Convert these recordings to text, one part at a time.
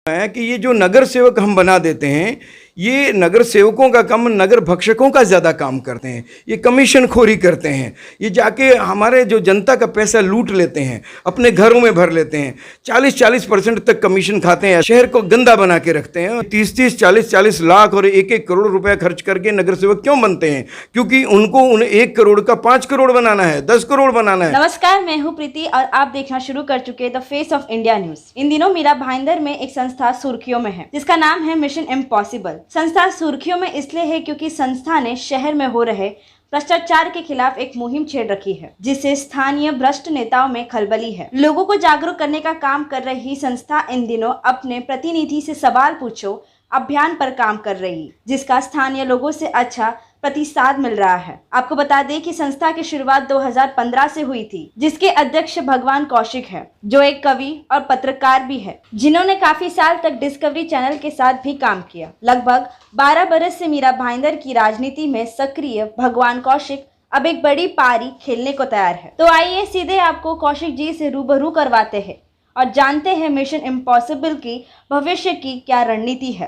है कि ये जो नगर सेवक हम बना देते हैं, ये नगर सेवकों का कम नगर भक्षकों का ज़्यादा काम करते हैं। ये कमीशन खोरी करते हैं, ये जाके हमारे जो जनता का पैसा लूट लेते हैं, अपने घरों में भर लेते हैं। 40-40% तक कमीशन खाते हैं, शहर को गंदा बना के रखते हैं। 30-30, 40-40 लाख और 1-1 करोड़ रुपया खर्च करके नगर सेवक क्यों बनते हैं? क्योंकि उनको उन 1 करोड़ का 5 करोड़ बनाना है, 10 करोड़ बनाना है। नमस्कार, मैं हूं प्रीति और आप देखना शुरू कर चुके the face of India news. इन दिनों मीरा भाईंदर में एक संस्था सुर्खियों में है जिसका नाम है मिशन इम्पॉसिबल। संस्था सुर्खियों में इसलिए है क्योंकि संस्था ने शहर में हो रहे भ्रष्टाचार के खिलाफ एक मुहिम छेड़ रखी है, जिससे स्थानीय भ्रष्ट नेताओं में खलबली है। लोगों को जागरूक करने का काम कर रही संस्था इन दिनों अपने प्रतिनिधि से सवाल पूछो अभियान पर काम कर रही, जिसका स्थानीय लोगों से अच्छा प्रतिसाद मिल रहा है। आपको बता दें कि संस्था की शुरुआत 2015 से हुई थी, जिसके अध्यक्ष भगवान कौशिक है, जो एक कवि और पत्रकार भी है, जिन्होंने काफी साल तक डिस्कवरी चैनल के साथ भी काम किया। लगभग 12 बरस से मीरा भाईंदर की राजनीति में सक्रिय भगवान कौशिक अब एक बड़ी पारी खेलने को तैयार है। तो आइए सीधे आपको कौशिक जी से रूबरू करवाते हैं और जानते हैं मिशन इम्पॉसिबल की भविष्य की क्या रणनीति है।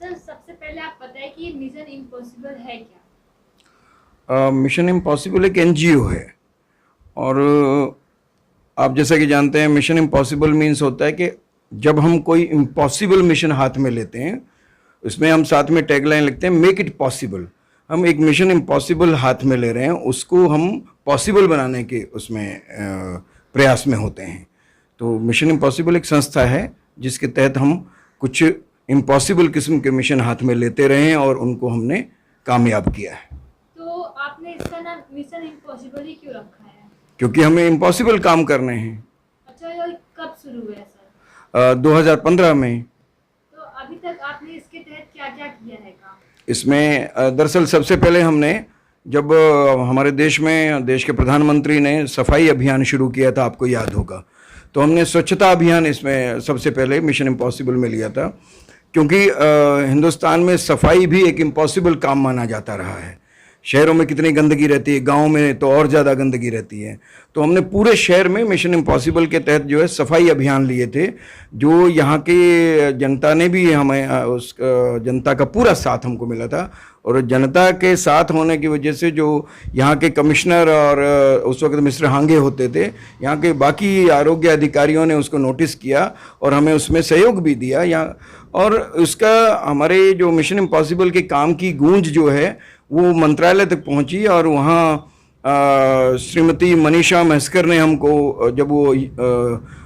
सर, सबसे पहले आप बताएं कि मिशन इम्पॉसिबल है क्या? मिशन इम्पॉसिबल एक एनजीओ है और आप जैसा कि जानते हैं मिशन इम्पॉसिबल मीन्स होता है कि जब हम कोई इम्पॉसिबल मिशन हाथ में लेते हैं, उसमें हम साथ में टैगलाइन लिखते हैं मेक इट पॉसिबल। हम एक मिशन इम्पॉसिबल हाथ में ले रहे हैं, उसको हम पॉसिबल बनाने के उसमें प्रयास में होते हैं। तो मिशन इम्पॉसिबल एक संस्था है जिसके तहत हम कुछ इम्पॉसिबल किस्म के मिशन हाथ में लेते रहे हैं और उनको हमने कामयाब किया है। तो आपने इसका नाम मिशन इम्पॉसिबल ही क्यों रखा है? क्योंकि हमें इम्पॉसिबल काम करने हैं। अच्छा, ये कब शुरू हुआ है सर? 2015 में। तो अभी तक आपने इसके तहत क्या क्या किया है काम? इसमें दरअसल सबसे पहले हमने जब हमारे देश के प्रधानमंत्री ने सफाई अभियान शुरू किया था, आपको याद होगा, तो हमने स्वच्छता अभियान इसमें सबसे पहले मिशन इम्पॉसिबल में लिया था, क्योंकि हिंदुस्तान में सफाई भी एक इम्पॉसिबल काम माना जाता रहा है। शहरों में कितनी गंदगी रहती है, गाँव में तो और ज़्यादा गंदगी रहती है। तो हमने पूरे शहर में मिशन इम्पॉसिबल के तहत जो है सफाई अभियान लिए थे, जो यहाँ के जनता ने भी हमें उस जनता का पूरा साथ हमको मिला था। और जनता के साथ होने की वजह से जो यहाँ के कमिश्नर और उस वक्त मिस्टर हांगे होते थे, यहाँ के बाकी आरोग्य अधिकारियों ने उसको नोटिस किया और हमें उसमें सहयोग भी दिया यहाँ। और उसका हमारे जो मिशन इम्पॉसिबल के काम की गूंज जो है वो मंत्रालय तक पहुंची और वहाँ श्रीमती मनीषा महस्कर ने हमको, जब वो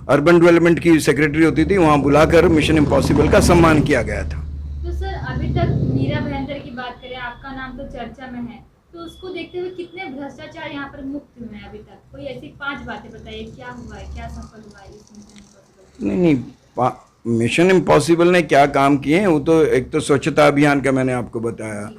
अर्बन डेवलपमेंट की सेक्रेटरी होती थी, वहाँ बुलाकर मिशन इम्पॉसिबल का सम्मान किया गया था। तो सर, अभी तक मीरा भाईंदर की बात करें, आपका नाम तो चर्चा में है, तो उसको देखते हुए कितने भ्रष्टाचार यहाँ पर मुक्त हुए हैं अभी तक? कोई ऐसी 5 बातें बताइए, क्या हुआ है, क्या सफल हुआ है इस मिशन इम्पॉसिबल? नहीं, मिशन इम्पॉसिबल ने क्या काम किए हैं वो तो एक तो स्वच्छता अभियान का मैंने आपको बताया।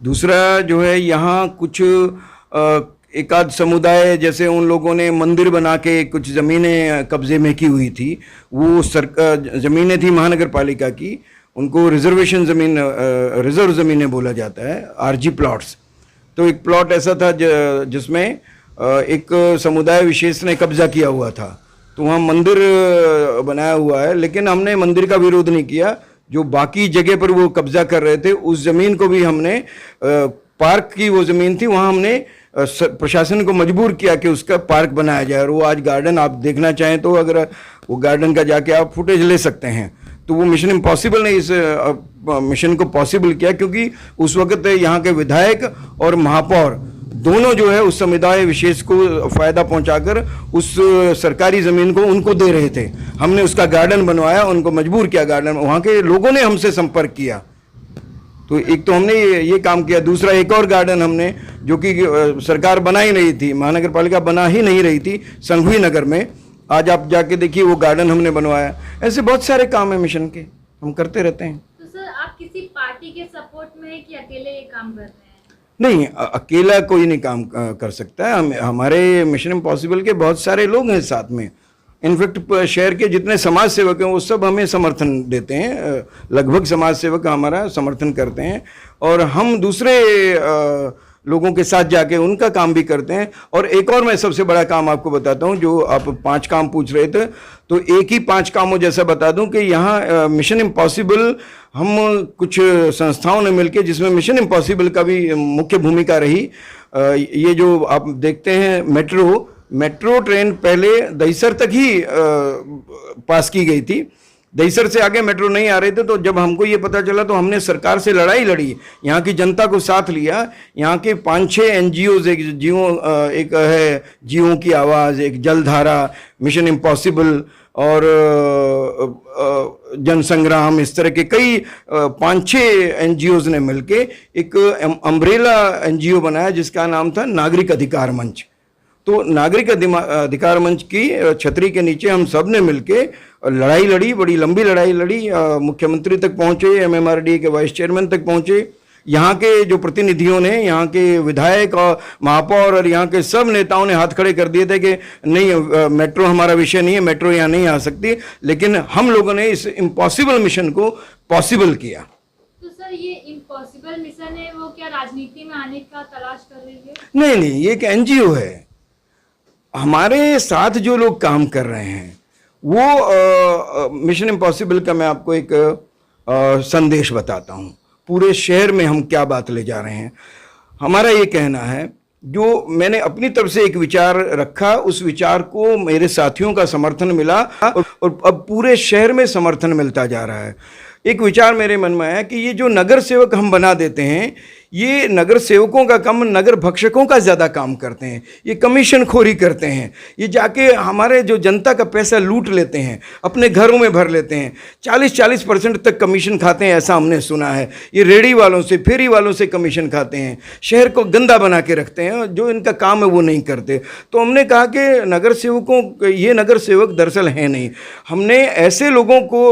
दूसरा जो है यहाँ कुछ एक आध समुदाय, जैसे उन लोगों ने मंदिर बना के कुछ ज़मीनें कब्जे में की हुई थी, वो ज़मीनें थी महानगर पालिका की, उनको रिजर्वेशन ज़मीन, रिजर्व ज़मीनें बोला जाता है, आरजी प्लॉट्स। तो एक प्लॉट ऐसा था जिसमें एक समुदाय विशेष ने कब्जा किया हुआ था, तो वहाँ मंदिर बनाया हुआ है, लेकिन हमने मंदिर का विरोध नहीं किया। जो बाकी जगह पर वो कब्जा कर रहे थे, उस ज़मीन को भी हमने, पार्क की वो ज़मीन थी, वहाँ हमने प्रशासन को मजबूर किया कि उसका पार्क बनाया जाए। और वो आज गार्डन आप देखना चाहें तो अगर वो गार्डन का जाके आप फुटेज ले सकते हैं। तो वो मिशन इम्पॉसिबल ने इस मिशन को पॉसिबल किया, क्योंकि उस वक्त यहाँ के विधायक और महापौर दोनों जो है उस समुदाय विशेष को फ़ायदा पहुंचाकर उस सरकारी ज़मीन को उनको दे रहे थे। हमने उसका गार्डन बनवाया, उनको मजबूर किया, गार्डन, वहाँ के लोगों ने हमसे संपर्क किया। तो एक तो हमने ये काम किया। दूसरा, एक और गार्डन हमने, जो कि सरकार बना ही नहीं थी, महानगर पालिका बना ही नहीं रही थी, संघवी नगर में, आज आप जाके देखिए वो गार्डन हमने बनवाया। ऐसे बहुत सारे काम है मिशन के, हम करते रहते हैं। तो सर, आप किसी पार्टी के सपोर्ट में है कि अकेले ये काम कर रहे हैं? नहीं, अकेला कोई नहीं काम कर सकता है। हमारे मिशन इम्पॉसिबल के बहुत सारे लोग हैं साथ में। इनफैक्ट शहर के जितने समाज सेवक हैं वो सब हमें समर्थन देते हैं। लगभग समाज सेवक हमारा समर्थन करते हैं और हम दूसरे लोगों के साथ जाके उनका काम भी करते हैं। और एक और मैं सबसे बड़ा काम आपको बताता हूं, जो आप 5 काम पूछ रहे थे, तो एक ही 5 कामों जैसा बता दूं कि यहाँ मिशन इम्पॉसिबल, हम कुछ संस्थाओं ने मिलकर, जिसमें मिशन इम्पॉसिबल का भी मुख्य भूमिका रही। ये जो आप देखते हैं मेट्रो ट्रेन पहले दहीसर तक ही पास की गई थी, दहीसर से आगे मेट्रो नहीं आ रहे थे। तो जब हमको ये पता चला तो हमने सरकार से लड़ाई लड़ी, यहाँ की जनता को साथ लिया। यहाँ के 5-6 NGOs, एक है जियो की आवाज़, एक जलधारा, मिशन इम्पॉसिबल और जन संग्राम, इस तरह के कई 5-6 NGOs ने मिलके एक अम्ब्रेला NGO बनाया जिसका नाम था नागरिक अधिकार मंच। तो नागरिक अधिकार मंच की छतरी के नीचे हम सब ने मिलके लड़ाई लड़ी, बड़ी लंबी लड़ाई लड़ी। मुख्यमंत्री तक पहुंचे, MMRDA के वाइस चेयरमैन तक पहुंचे। यहाँ के जो प्रतिनिधियों ने, यहाँ के विधायक और महापौर और यहाँ के सब नेताओं ने हाथ खड़े कर दिए थे कि नहीं, मेट्रो हमारा विषय नहीं है, मेट्रो यहाँ नहीं आ सकती। लेकिन हम लोगों ने इस इम्पॉसिबल मिशन को पॉसिबल किया। तो सर, ये इम्पॉसिबल मिशन है, वो क्या राजनीति में आने का तलाश कर रही है? नहीं, ये एक NGO है। हमारे साथ जो लोग काम कर रहे हैं वो मिशन इम्पॉसिबल का मैं आपको एक संदेश बताता हूँ। पूरे शहर में हम क्या बात ले जा रहे हैं। हमारा ये कहना है, जो मैंने अपनी तरफ से एक विचार रखा, उस विचार को मेरे साथियों का समर्थन मिला और अब पूरे शहर में समर्थन मिलता जा रहा है। एक विचार मेरे मन में आया कि ये जो नगर सेवक हम बना देते हैं, ये नगर सेवकों का कम नगर भक्षकों का ज़्यादा काम करते हैं। ये कमीशन खोरी करते हैं, ये जाके हमारे जो जनता का पैसा लूट लेते हैं, अपने घरों में भर लेते हैं। 40% तक कमीशन खाते हैं, ऐसा हमने सुना है। ये रेडी वालों से, फेरी वालों से कमीशन खाते हैं, शहर को गंदा बना के रखते हैं, जो इनका काम है वो नहीं करते। तो हमने कहा कि नगर सेवकों, ये नगर सेवक दरअसल हैं नहीं। हमने ऐसे लोगों को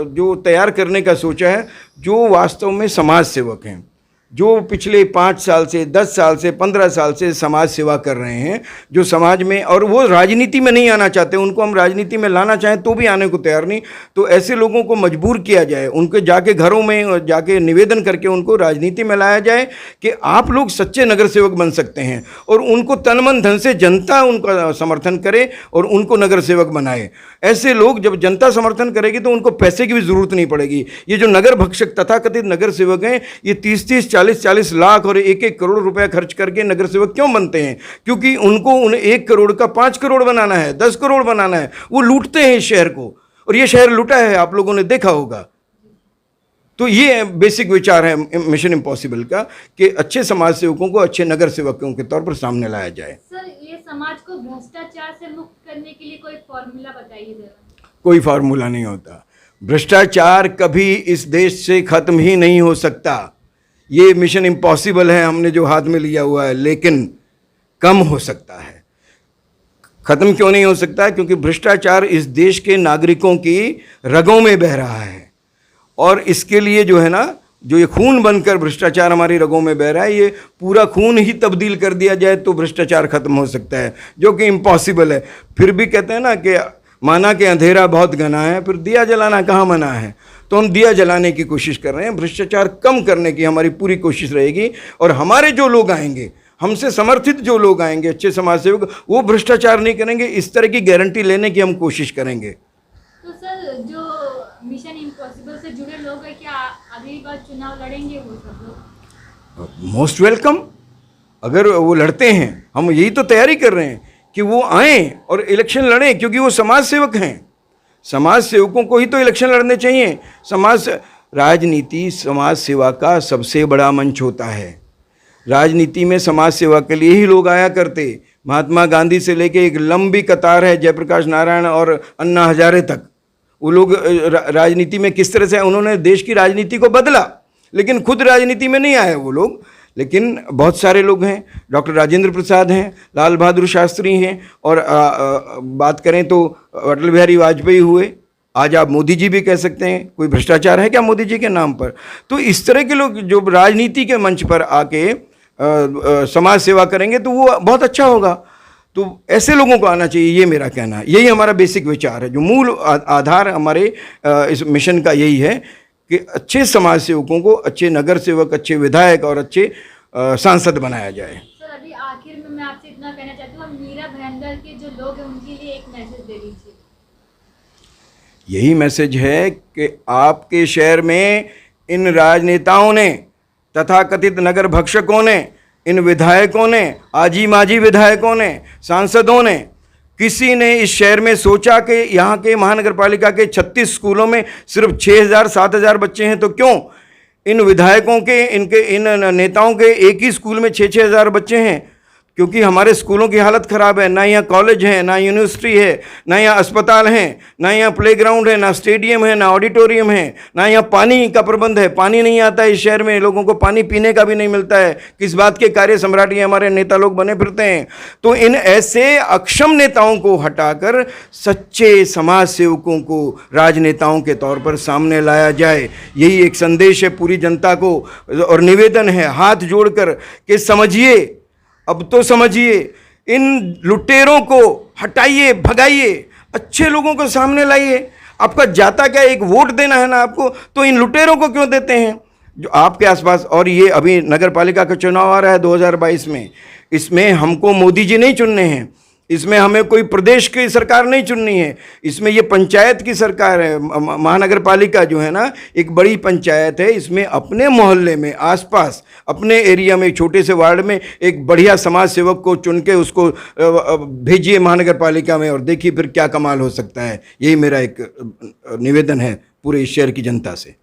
जो तैयार करने का सोचा है जो वास्तव में समाज सेवक हैं, जो पिछले 5 साल से, 10 साल से, 15 साल से समाज सेवा कर रहे हैं, जो समाज में, और वो राजनीति में नहीं आना चाहते। उनको हम राजनीति में लाना चाहें तो भी आने को तैयार नहीं। तो ऐसे लोगों को मजबूर किया जाए, उनके जाके घरों में जाके निवेदन करके उनको राजनीति में लाया जाए कि आप लोग सच्चे नगर सेवक बन सकते हैं, और उनको तन मन धन से जनता उनका समर्थन करे और उनको नगर सेवक बनाए। ऐसे लोग जब जनता समर्थन करेगी तो उनको पैसे की भी ज़रूरत नहीं पड़ेगी। ये जो नगर भक्षक तथाकथित नगर सेवक हैं, ये 30-30, 40-40 लाख और 1-1 करोड़ रुपया खर्च करके नगर सेवक क्यों बनते हैं? क्योंकि उनको उन्हें 1 करोड़ का 5 करोड़ बनाना है, 10 करोड़ बनाना है। वो लूटते हैं इस शहर को, और ये शहर लूटा है, आप लोगों ने देखा होगा। तो ये बेसिक विचार है मिशन इम्पॉसिबल का, कि अच्छे समाज सेवकों को अच्छे नगर सेवकों के तौर पर सामने लाया जाए। सर, ये समाज को भ्रष्टाचार से मुक्त करने के लिए कोई फॉर्मूला बताइए जरा। कोई फार्मूला नहीं होता। भ्रष्टाचार कभी इस देश से खत्म ही नहीं हो सकता। ये मिशन इम्पॉसिबल है हमने जो हाथ में लिया हुआ है, लेकिन कम हो सकता है। खत्म क्यों नहीं हो सकता? क्योंकि भ्रष्टाचार इस देश के नागरिकों की रगों में बह रहा है, और इसके लिए जो है ना, जो ये खून बनकर भ्रष्टाचार हमारी रगों में बह रहा है, ये पूरा खून ही तब्दील कर दिया जाए तो भ्रष्टाचार खत्म हो सकता है, जो कि इम्पॉसिबल है। फिर भी कहते हैं ना कि माना कि अंधेरा बहुत घना है, फिर दिया जलाना कहाँ मना है। तो हम दिया जलाने की कोशिश कर रहे हैं। भ्रष्टाचार कम करने की हमारी पूरी कोशिश रहेगी, और हमारे जो लोग आएंगे, हमसे समर्थित जो लोग आएंगे, अच्छे समाज सेवक, वो भ्रष्टाचार नहीं करेंगे। इस तरह की गारंटी लेने की हम कोशिश करेंगे। तो सर, जो मिशन इम्पॉसिबल से जुड़े लोग हैं, क्या अगली बार चुनाव लड़ेंगे वो सब लोग? Most welcome. अगर वो लड़ते हैं, हम यही तो तैयारी कर रहे हैं कि वो आएँ और इलेक्शन लड़ें, क्योंकि वो समाज सेवक हैं। समाज सेवकों को ही तो इलेक्शन लड़ने चाहिए। राजनीति समाज सेवा का सबसे बड़ा मंच होता है। राजनीति में समाज सेवा के लिए ही लोग आया करते। महात्मा गांधी से लेके एक लंबी कतार है, जयप्रकाश नारायण और अन्ना हजारे तक। वो लोग राजनीति में किस तरह से उन्होंने देश की राजनीति को बदला, लेकिन खुद राजनीति में नहीं आए वो लोग। लेकिन बहुत सारे लोग हैं, डॉक्टर राजेंद्र प्रसाद हैं, लाल बहादुर शास्त्री हैं, और बात करें तो अटल बिहारी वाजपेयी हुए। आज आप मोदी जी भी कह सकते हैं। कोई भ्रष्टाचार है क्या मोदी जी के नाम पर? तो इस तरह के लोग जो राजनीति के मंच पर आके समाज सेवा करेंगे तो वो बहुत अच्छा होगा। तो ऐसे लोगों को आना चाहिए, ये मेरा कहना है। यही हमारा बेसिक विचार है, जो मूल आधार हमारे इस मिशन का यही है कि अच्छे समाज सेवकों को, अच्छे नगर सेवक, अच्छे विधायक और अच्छे सांसद बनाया जाए। सर अभी आखिर में मैं आपसे इतना कहना चाहती हूँ, मीरा भाईंदर के जो लोग हैं उनके लिए एक मैसेज दे दीजिए। यही मैसेज है कि आपके शहर में इन राजनेताओं ने, तथाकथित नगर भक्षकों ने, इन विधायकों ने, आजी माजी विधायकों ने, सांसदों ने, किसी ने इस शहर में सोचा कि यहाँ के महानगर पालिका के 36 स्कूलों में सिर्फ 6,000 7,000 बच्चे हैं, तो क्यों इन विधायकों के, इन नेताओं के एक ही स्कूल में 6-6 हज़ार बच्चे हैं? क्योंकि हमारे स्कूलों की हालत ख़राब है, ना यहाँ कॉलेज है, ना यूनिवर्सिटी है, ना यहाँ अस्पताल हैं, ना यहाँ प्लेग्राउंड है, ना स्टेडियम है, ना ऑडिटोरियम है, ना यहाँ पानी का प्रबंध है। पानी नहीं आता है इस शहर में, लोगों को पानी पीने का भी नहीं मिलता है। किस बात के कार्य सम्राट ये हमारे नेता लोग बने फिरते हैं। तो इन ऐसे अक्षम नेताओं को हटाकर सच्चे समाज सेवकों को राजनेताओं के तौर पर सामने लाया जाए, यही एक संदेश है पूरी जनता को। और निवेदन है हाथ जोड़कर कि समझिए, अब तो समझिए, इन लुटेरों को हटाइए, भगाइए, अच्छे लोगों को सामने लाइए। आपका जाता क्या, एक वोट देना है ना आपको, तो इन लुटेरों को क्यों देते हैं जो आपके आसपास। और ये अभी नगर पालिका का चुनाव आ रहा है 2022 में, इसमें हमको मोदी जी नहीं चुनने हैं, इसमें हमें कोई प्रदेश की सरकार नहीं चुननी है, इसमें ये पंचायत की सरकार है। महानगर पालिका जो है ना, एक बड़ी पंचायत है, इसमें अपने मोहल्ले में, आसपास, अपने एरिया में, छोटे से वार्ड में एक बढ़िया समाज सेवक को चुन के उसको भेजिए महानगर पालिका में, और देखिए फिर क्या कमाल हो सकता है। यही मेरा एक निवेदन है पूरे इस शहर की जनता से।